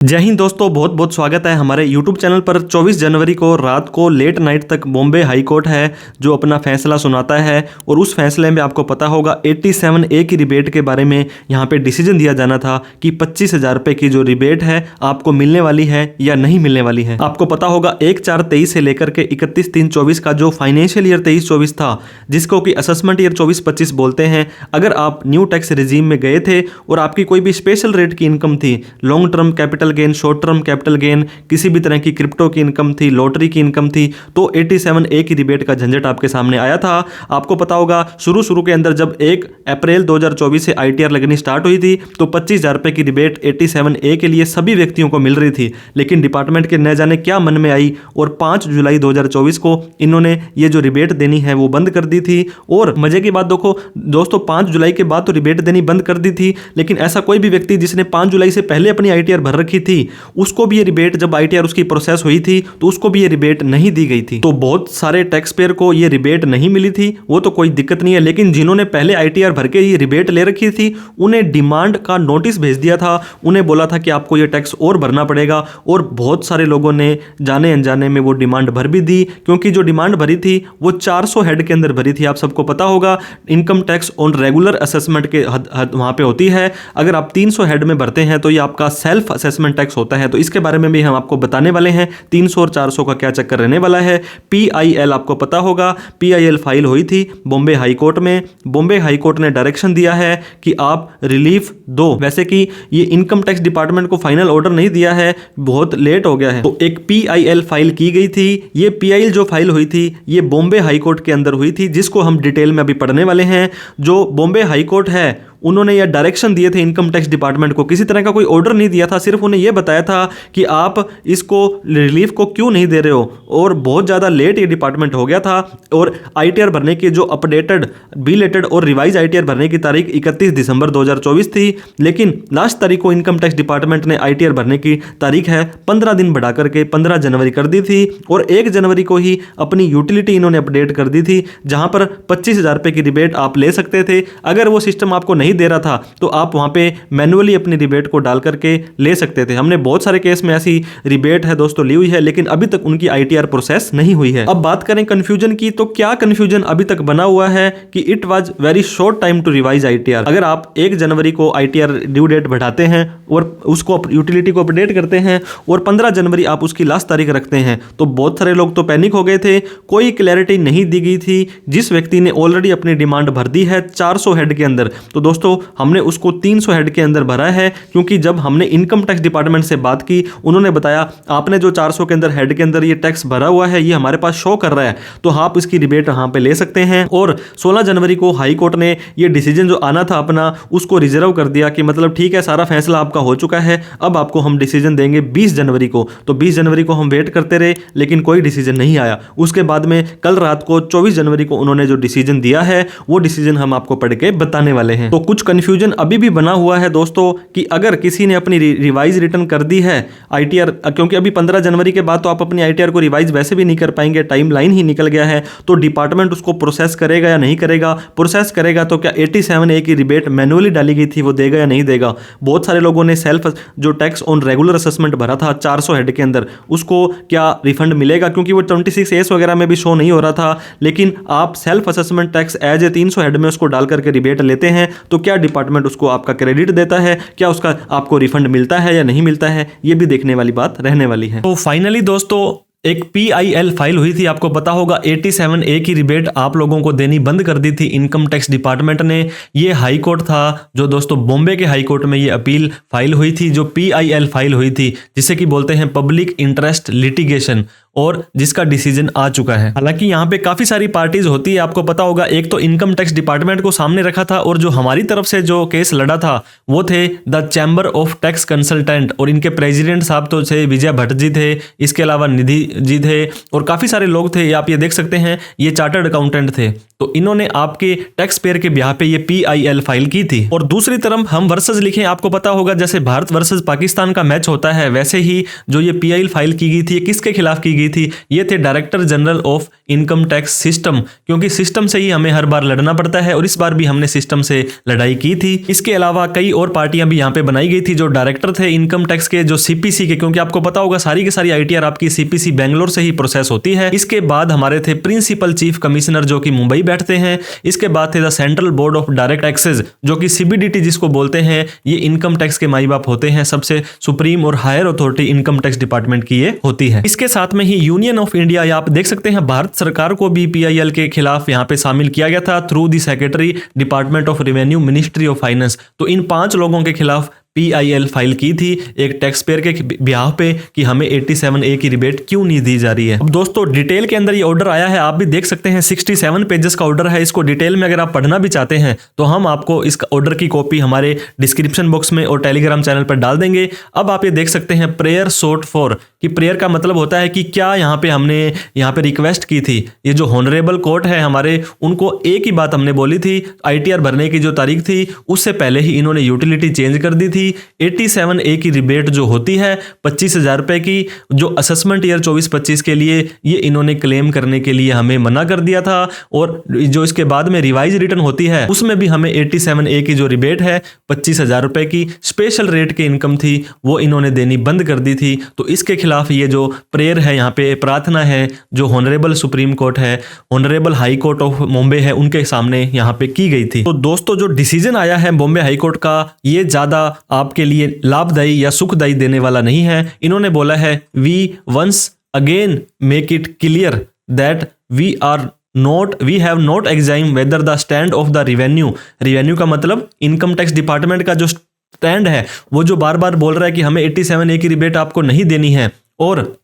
जय हिंद दोस्तों, बहुत बहुत स्वागत है हमारे YouTube चैनल पर। 24 जनवरी को रात को लेट नाइट तक बॉम्बे हाई कोर्ट है जो अपना फैसला सुनाता है और उस फैसले में आपको पता होगा 87A की रिबेट के बारे में यहाँ पे डिसीजन दिया जाना था कि 25,000 रुपये की जो रिबेट है आपको मिलने वाली है या नहीं मिलने वाली है। आपको पता होगा 1/4/23 से लेकर के 31/3/24 का जो फाइनेंशियल ईयर 23-24 था, जिसको कि असेसमेंट ईयर 24-25 बोलते हैं, अगर आप न्यू टैक्स रिजीम में गए थे और आपकी कोई भी स्पेशल रेट की इनकम थी, long term capital gain, short term capital gain, किसी भी तरह की क्रिप्टो की इनकम थी, लॉटरी की इनकम थी, तो 87A की रिबेट का झंझट आपके सामने आया था। आपको पता होगा शुरू के अंदर जब 1 अप्रैल 2024 से ITR लगनी स्टार्ट हुई थी तो 25,000 रुपये की रिबेट 87A के लिए सभी व्यक्तियों को मिल रही थी, लेकिन डिपार्टमेंट के न जाने क्या मन में आई और 5 जुलाई 2024 को इन्होंने ये जो रिबेट देनी है वो बंद कर दी थी। और मजे की बात देखो दोस्तों, 5 जुलाई के बाद तो रिबेट देनी बंद कर दी थी, लेकिन ऐसा कोई भी व्यक्ति जिसने 5 जुलाई से पहले अपनी ITR भर रखी थी उसको भी ये रिबेट, जब ITR उसकी प्रोसेस हुई थी तो उसको भी ये रिबेट नहीं दी गई थी। तो बहुत सारे टैक्स पेयर को ये रिबेट नहीं मिली थी, वो तो कोई दिक्कत नहीं है, लेकिन जिन्होंने पहले ITR भर के ये रिबेट ले रखी थी उन्हें डिमांड का नोटिस भेज दिया था, उन्हें बोला था कि आपको ये टैक्स और भरना पड़ेगा। और बहुत सारे लोगों ने जाने अनजाने में वो डिमांड भर भी दी, क्योंकि जो डिमांड भरी थी वो 400 हेड के अंदर भरी थी। आप सबको पता होगा income tax on regular assessment के वहां पे होती है, अगर आप 300 हेड में भरते हैं तो ये आपका सेल्फ असेसमेंट टैक्स होता है। तो इसके बारे में भी हम आपको बताने वाले हैं 300 और 400 का क्या चक्कर रहने वाला है। PIL आपको पता होगा, PIL फाइल हुई थी बॉम्बे हाई कोर्ट में। बॉम्बे हाई कोर्ट ने डायरेक्शन दिया है कि आप रिलीफ दो। वैसे कि ये इनकम टैक्स डिपार्टमेंट को फाइनल ऑर्डर नहीं दिया है, बहुत लेट हो गया है, तो एक PIL फाइल की गई थी। ये PIL जो फाइल हुई थी ये बॉम्बे हाई कोर्ट के अंदर हुई थी, जिसको हम डिटेल में अभी पढ़ने वाले हैं। जो बॉम्बे हाई कोर्ट है उन्होंने यह डायरेक्शन दिए थे इनकम टैक्स डिपार्टमेंट को, किसी तरह का कोई ऑर्डर नहीं दिया था, सिर्फ उन्हें यह बताया था कि आप इसको रिलीफ को क्यों नहीं दे रहे हो। और बहुत ज़्यादा लेट ये डिपार्टमेंट हो गया था और ITR भरने की जो अपडेटेड बिलेटेड और रिवाइज ITR भरने की तारीख 31 दिसंबर 2024 थी, लेकिन लास्ट तारीख को इनकम टैक्स डिपार्टमेंट ने ITR भरने की तारीख है 15 दिन बढ़ा करके 15 जनवरी कर दी थी। और 1 जनवरी को ही अपनी यूटिलिटी इन्होंने अपडेट कर दी थी, जहां पर 25,000 रुपये की रिबेट आप ले सकते थे। अगर वो सिस्टम आपको नहीं दे रहा था तो आप वहां पे मैन्युअली अपनी रिबेट को डाल करके ले सकते थे। हमने बहुत सारे केस में ऐसी रिबेट है दोस्तों ली हुई है, लेकिन अभी तक उनकी ITR प्रोसेस नहीं हुई है। अब बात करें कंफ्यूजन की, तो क्या कंफ्यूजन अभी तक बना हुआ है कि it was very short time to revise ITR। अगर आप 1 जनवरी को ITR ड्यू डेट बढ़ाते हैं और उसको यूटिलिटी को अपडेट करते हैं और 15 जनवरी आप उसकी लास्ट तारीख रखते हैं, तो बहुत सारे लोग तो पैनिक हो गए थे। कोई क्लैरिटी नहीं दी गई थी। जिस व्यक्ति ने ऑलरेडी अपनी डिमांड भर दी है 400 हेड के अंदर, तो दोस्तों हमने उसको 300 हेड के अंदर भरा है, क्योंकि जब हमने इनकम टैक्स डिपार्टमेंट से बात की उन्होंने बताया आपने जो 400 के अंदर हेड के अंदर ये टैक्स भरा हुआ है ये हमारे पास शो कर रहा है, तो आप इसकी रिबेट यहाँ पे ले सकते हैं। और 16 जनवरी को हाई कोर्ट ने ये डिसीजन जो आना था अपना उसको रिजर्व कर दिया कि मतलब ठीक है, सारा फैसला आपका हो चुका है, अब आपको हम डिसीजन देंगे 20 जनवरी को। तो 20 जनवरी को हम वेट करते रहे, लेकिन कोई डिसीजन नहीं आया। उसके बाद में कल रात को 24 जनवरी को उन्होंने जो डिसीजन दिया है वो डिसीजन हम आपको पढ़ के बताने वाले हैं। तो कुछ कंफ्यूजन अभी भी बना हुआ है दोस्तों कि अगर किसी ने अपनी रिवाइज रिटर्न कर दी है ITR, क्योंकि अभी 15 जनवरी के बाद तो आप अपनी ITR को रिवाइज वैसे भी नहीं कर पाएंगे, टाइम लाइन ही निकल गया है, तो डिपार्टमेंट उसको प्रोसेस करेगा या नहीं करेगा। प्रोसेस करेगा तो क्या 87A की रिबेट मैनुअली डाली गई थी वो देगा या नहीं देगा। बहुत सारे लोगों ने सेल्फ जो टैक्स ऑन रेगुलर असेसमेंट भरा था 400 हेड के अंदर, उसको क्या रिफंड मिलेगा, क्योंकि वो 26A वगैरह में भी शो नहीं हो रहा था। लेकिन आप self assessment tax as a 300 head में उसको डाल करके रिबेट लेते हैं तो क्या डिपार्टमेंट उसको आपका क्रेडिट देता है, क्या उसका आपको रिफंड मिलता है या नहीं मिलता है, ये भी देखने वाली बात रहने वाली है। तो फाइनली दोस्तों एक PIL फाइल हुई थी, आपको पता होगा 87A की रिबेट आप लोगों को देनी बंद कर दी थी इनकम टैक्स डिपार्टमेंट ने। ये हाई कोर्ट था जो दोस्तों बॉम्बे के हाई कोर्ट में ये अपील फाइल हुई थी, जो PIL फाइल हुई थी जिसे कि बोलते हैं पब्लिक इंटरेस्ट लिटिगेशन, और जिसका डिसीजन आ चुका है। हालांकि यहाँ पे काफी सारी पार्टीज होती है, आपको पता होगा। एक तो इनकम टैक्स डिपार्टमेंट को सामने रखा था और जो हमारी तरफ से जो केस लड़ा था वो थे the chamber of tax consultant, और इनके प्रेसिडेंट साहब तो थे विजय भट्ट जी थे, इसके अलावा निधि जी थे और काफी सारे लोग थे। आप ये देख सकते हैं ये चार्टर्ड अकाउंटेंट थे। तो इन्होंने आपके टैक्स पेयर के ब्याह पे ये PIL फाइल की थी। और दूसरी तरफ हम वर्सेस लिखें, आपको पता होगा जैसे भारत वर्सेस पाकिस्तान का मैच होता है, वैसे ही जो ये PIL फाइल की गई थी ये किसके खिलाफ की गई थी? ये थे director general of income tax system, क्योंकि सिस्टम से ही हमें हर बार लड़ना पड़ता है और इस बार भी हमने सिस्टम से लड़ाई की थी। इसके अलावा कई और पार्टियां भी यहाँ पे बनाई गई थी जो डायरेक्टर थे इनकम टैक्स के, जो CPC के, क्योंकि आपको पता होगा सारी की सारी ITR आपकी CPC बेंगलोर से ही प्रोसेस होती है। इसके बाद हमारे थे प्रिंसिपल चीफ कमिश्नर जो कि मुंबई बैठते हैं। इसके बाद थे the central board of direct taxes जो कि CBDT जिसको बोलते हैं, ये इनकम टैक्स के माई बाप होते हैं, सबसे सुप्रीम और higher authority income tax department की ये होती है। इसके साथ में ही यूनियन ऑफ इंडिया, आप देख सकते हैं भारत सरकार को भी PIL के खिलाफ यहाँ पे शामिल किया गया था through the secretary department of revenue ministry of finance. तो इन 5 लोगों के खिलाफ PIL फाइल की थी एक टैक्स पेयर के ब्याह पे कि हमें 87A की रिबेट क्यों नहीं दी जा रही है। अब दोस्तों डिटेल के अंदर ये ऑर्डर आया है, आप भी देख सकते हैं 67 पेजेस का ऑर्डर है। इसको डिटेल में अगर आप पढ़ना भी चाहते हैं तो हम आपको इस ऑर्डर की कॉपी हमारे डिस्क्रिप्शन बॉक्स में और टेलीग्राम चैनल पर डाल देंगे। अब आप ये देख सकते हैं प्रेयर सोट फॉर, कि प्रेयर का मतलब होता है कि क्या यहाँ पे हमने यहाँ पे रिक्वेस्ट की थी। ये जो हॉनरेबल कोर्ट है हमारे, उनको एक ही बात हमने बोली थी, ITR भरने की जो तारीख थी उससे पहले ही इन्होंने यूटिलिटी चेंज कर दी थी। 87A की रिबेट जो होती है 25,000 रुपए की, जो असेसमेंट ईयर 24-25 के लिए ये इन्होंने क्लेम करने के लिए हमें मना कर दिया था। और जो इसके बाद में रिवाइज रिटर्न होती है उसमें भी हमें 87A की जो रिबेट है 25,000 रुपए की स्पेशल रेट की इनकम थी वो इन्होंने देनी बंद कर दी थी। तो इसके खिलाफ ये जो प्रेयर है, यहाँ पे प्रार्थना है, जो हॉनरेबल सुप्रीम कोर्ट है, honourable high court of Bombay है, उनके सामने यहाँ पे की गई थी। तो दोस्तों जो डिसीजन आया है बॉम्बे हाई कोर्ट का, ये ज्यादा आपके लिए लाभदायी या सुखदायी देने वाला नहीं है। इन्होंने बोला है we once again make it clear that we have not examined whether the stand of the revenue का मतलब इनकम टैक्स डिपार्टमेंट का जो स्टैंड है, वो जो बार बार बोल रहा है कि हमें 87A की रिबेट आपको नहीं देनी है, और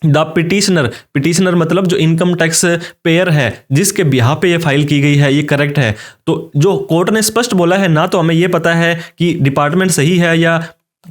द पिटिशनर मतलब जो इनकम टैक्स पेयर है जिसके बिहाफ पे ये फाइल की गई है, ये करेक्ट है। तो जो कोर्ट ने स्पष्ट बोला है, ना तो हमें ये पता है कि डिपार्टमेंट सही है या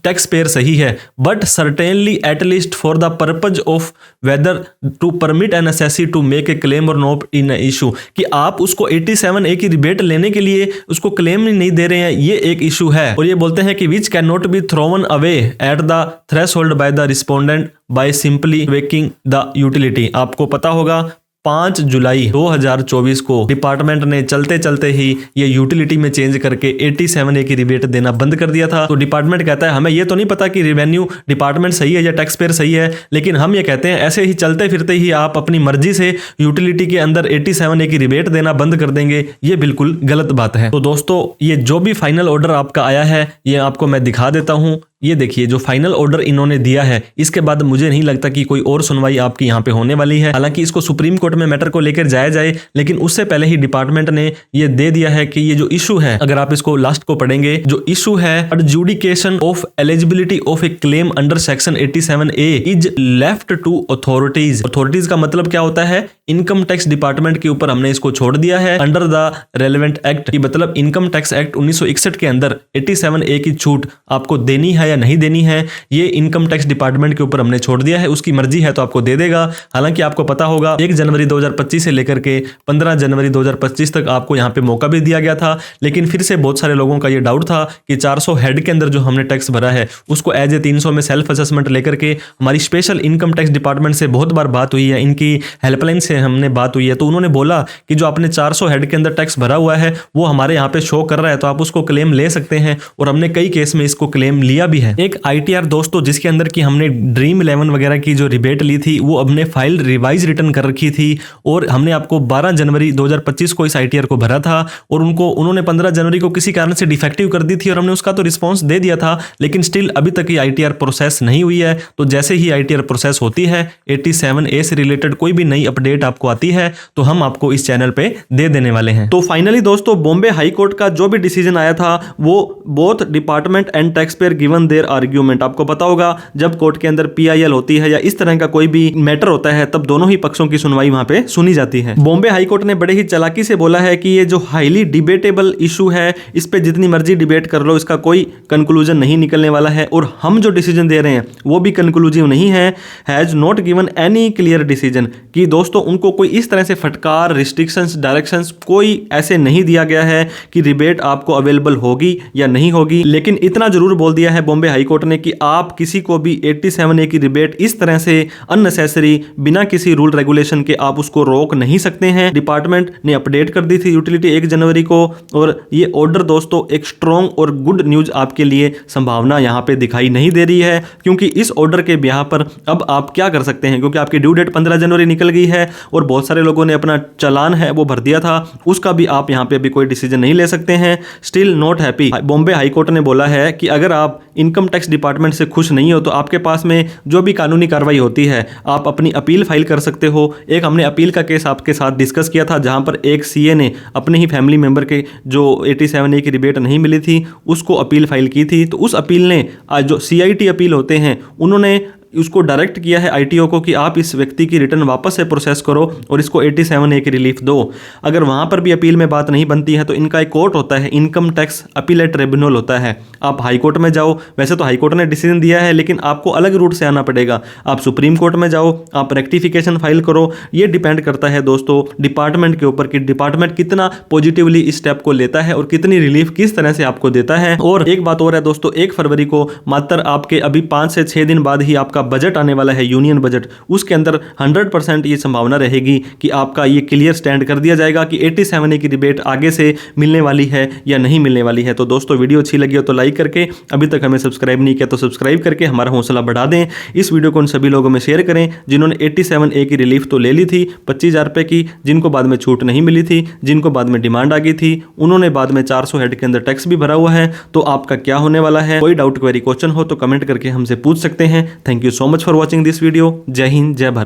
टैक्स पेयर सही है, but certainly at least for the purpose of whether to permit an SSC to make a claim और नॉट इन इशू, कि आप उसको 87A की रिबेट लेने के लिए उसको क्लेम नहीं दे रहे हैं, ये एक इशू है। और ये बोलते हैं कि which can not be thrown away at the threshold by the respondent by simply waking the utility. आपको पता होगा 5 जुलाई 2024 को डिपार्टमेंट ने चलते चलते ही ये यूटिलिटी में चेंज करके 87A की रिबेट देना बंद कर दिया था। तो डिपार्टमेंट कहता है हमें ये तो नहीं पता कि रेवेन्यू डिपार्टमेंट सही है या टैक्स पेयर सही है, लेकिन हम ये कहते हैं ऐसे ही चलते फिरते ही आप अपनी मर्जी से यूटिलिटी के अंदर 87A की रिबेट देना बंद कर देंगे, ये बिल्कुल गलत बात है। तो दोस्तों ये जो भी फाइनल ऑर्डर आपका आया है ये आपको मैं दिखा देता हूँ। ये देखिए जो फाइनल ऑर्डर इन्होंने दिया है, इसके बाद मुझे नहीं लगता कि कोई और सुनवाई आपकी यहाँ पे होने वाली है। हालांकि इसको सुप्रीम कोर्ट में मैटर को लेकर जाया जाए, लेकिन उससे पहले ही डिपार्टमेंट ने ये दे दिया है कि ये जो इशू है, अगर आप इसको लास्ट को पढ़ेंगे, जो इशू है adjudication of eligibility of a claim under section 87A is left to authorities. Authorities का मतलब क्या होता है, इनकम टैक्स डिपार्टमेंट के ऊपर हमने इसको छोड़ दिया है अंडर द रेलेवेंट एक्ट, की मतलब इनकम टैक्स एक्ट 1961 के अंदर 87A की छूट आपको देनी है या नहीं देनी है, ये इनकम टैक्स डिपार्टमेंट के ऊपर हमने छोड़ दिया है। उसकी मर्जी है तो आपको दे देगा। हालांकि आपको पता होगा 1 जनवरी 2025 से लेकर के 15 जनवरी 2025 तक आपको यहाँ पे मौका भी दिया गया था, लेकिन फिर से बहुत सारे लोगों का ये डाउट था कि 400 हेड के अंदर जो हमने टैक्स भरा है उसको एज ए 300 में सेल्फ असेसमेंट लेकर के हमारी स्पेशल इनकम टैक्स डिपार्टमेंट से बहुत बार बात हुई है, इनकी हेल्पलाइन से हमने बात हुई है, तो उन्होंने बोला कि जो आपने 400 हेड के अंदर टैक्स भरा हुआ है वो हमारे यहाँ पे शो कर रहा है, तो आप उसको क्लेम ले सकते हैं। और हमने कई केस में इसको क्लेम लिया भी है। एक ITR दोस्तों जिसके अंदर की हमने ड्रीम 11 वगैरह की जो रिबेट ली थी वो हमने फाइल रिवाइज रिटर्न कर रखी थी, और हमने आपको 12 जनवरी 2025 को इस ITR को भरा था, और उन्होंने 15 जनवरी को किसी कारण से डिफेक्टिव कर दी थी और हमने उसका तो रिस्पॉन्स दे दिया था, लेकिन स्टिल अभी तक ये ITR प्रोसेस नहीं हुई है। तो जैसे ही ITR प्रोसेस होती है 87A से रिलेटेड कोई भी नई अपडेट आपको आती है तो हम आपको इस चैनल पे दे देने वाले हैं। तो फाइनली दोस्तों बॉम्बे हाई कोर्ट का जो भी डिसीजन आया था वो both department and tax payer given on their argument. आपको पता होगा जब कोर्ट के अंदर PIL होती है या इस तरह का कोई भी मैटर होता है तब दोनों ही पक्षों की सुनवाई वहां पे सुनी जाती है। बॉम्बे हाई कोर्ट ने बड़े ही चालाकी से बोला है कि ये जो हाईली डिबेटेबल इशू है इस पे जितनी मर्जी डिबेट कर लो, इसका कोई कंक्लूजन नहीं निकलने वाला है और हम जो डिसीजन दे रहे हैं वो भी कंक्लूसिव नहीं है। Has not given any clear decision, कि दोस्तों उनको कोई इस तरह से फटकार, रिस्ट्रिक्शंस, डायरेक्शंस कोई ऐसे नहीं दिया गया है कि रिबेट आपको अवेलेबल होगी या नहीं होगी। लेकिन इतना जरूर बोल दिया है बॉम्बे हाई कोर्ट ने कि आप किसी को भी 87A की रिबेट इस तरह से अननेसेसरी बिना किसी रूल रेगुलेशन के आप उसको रोक नहीं सकते हैं। डिपार्टमेंट ने अपडेट कर दी थी यूटिलिटी 1 जनवरी को और ये ऑर्डर दोस्तों एक स्ट्रॉन्ग और गुड न्यूज आपके लिए संभावना यहां पे दिखाई नहीं दे रही है, क्योंकि इस ऑर्डर के ब्याह पर अब आप क्या कर सकते हैं, क्योंकि आपकी ड्यू डेट 15 जनवरी निकल गई है और बहुत सारे लोगों ने अपना चालान है वो भर दिया था, उसका भी आप यहां पे अभी कोई डिसीजन नहीं ले सकते हैं। Still not happy, Bombay high court ने बोला है कि अगर आप इनकम टैक्स डिपार्टमेंट से खुश नहीं हो तो आपके पास में जो भी कानूनी कार्रवाई होती है आप अपनी अपील फाइल कर सकते हो। एक हमने अपील का केस आपके साथ डिस्कस किया था जहां पर एक CA ने अपने ही फैमिली मेंबर के जो 87A की रिबेट नहीं मिली थी उसको अपील फाइल की थी, तो उस अपील ने आज जो CIT अपील होते हैं उन्होंने उसको डायरेक्ट किया है ITO को कि आप इस व्यक्ति की रिटर्न वापस से प्रोसेस करो और इसको 87A की रिलीफ दो। अगर वहाँ पर भी अपील में बात नहीं बनती है तो इनका एक कोर्ट होता है, इनकम टैक्स अपीलेट ट्रिब्यूनल होता है। आप हाई कोर्ट में जाओ, वैसे तो हाई कोर्ट ने डिसीजन दिया है लेकिन आपको अलग रूट से आना पड़ेगा। आप सुप्रीम कोर्ट में जाओ, आप रेक्टिफिकेशन फाइल करो। ये डिपेंड करता है दोस्तों डिपार्टमेंट के ऊपर कि डिपार्टमेंट कितना पॉजिटिवली इस स्टेप को लेता है और कितनी रिलीफ किस तरह से आपको देता है। और एक बात और है दोस्तों, 1 फरवरी को मात्र आपके अभी 5 से 6 दिन बाद ही आपका बजट आने वाला है, यूनियन बजट। उसके अंदर 100% ये संभावना रहेगी कि आपका ये क्लियर स्टैंड कर दिया जाएगा कि 87A की रिबेट आगे से मिलने वाली है या नहीं मिलने वाली है। तो दोस्तों वीडियो अच्छी लगी हो तो लाइक करके, अभी तक हमें सब्सक्राइब नहीं किया तो सब्सक्राइब करके हमारा हौसला बढ़ा दें। इस वीडियो को उन सभी लोगों में शेयर करें जिन्होंने 87A की रिलीफ तो ले ली थी 25,000 रुपये की, जिनको बाद में छूट नहीं मिली थी, जिनको बाद में डिमांड आ गई थी, उन्होंने बाद में 400 हेड के अंदर टैक्स भी भरा हुआ है। तो आपका क्या होने वाला है? कोई डाउट, क्वेरी, क्वेश्चन हो तो कमेंट करके हमसे पूछ सकते हैं। Thank you so much for watching this video. जय हिंद, जय भारत।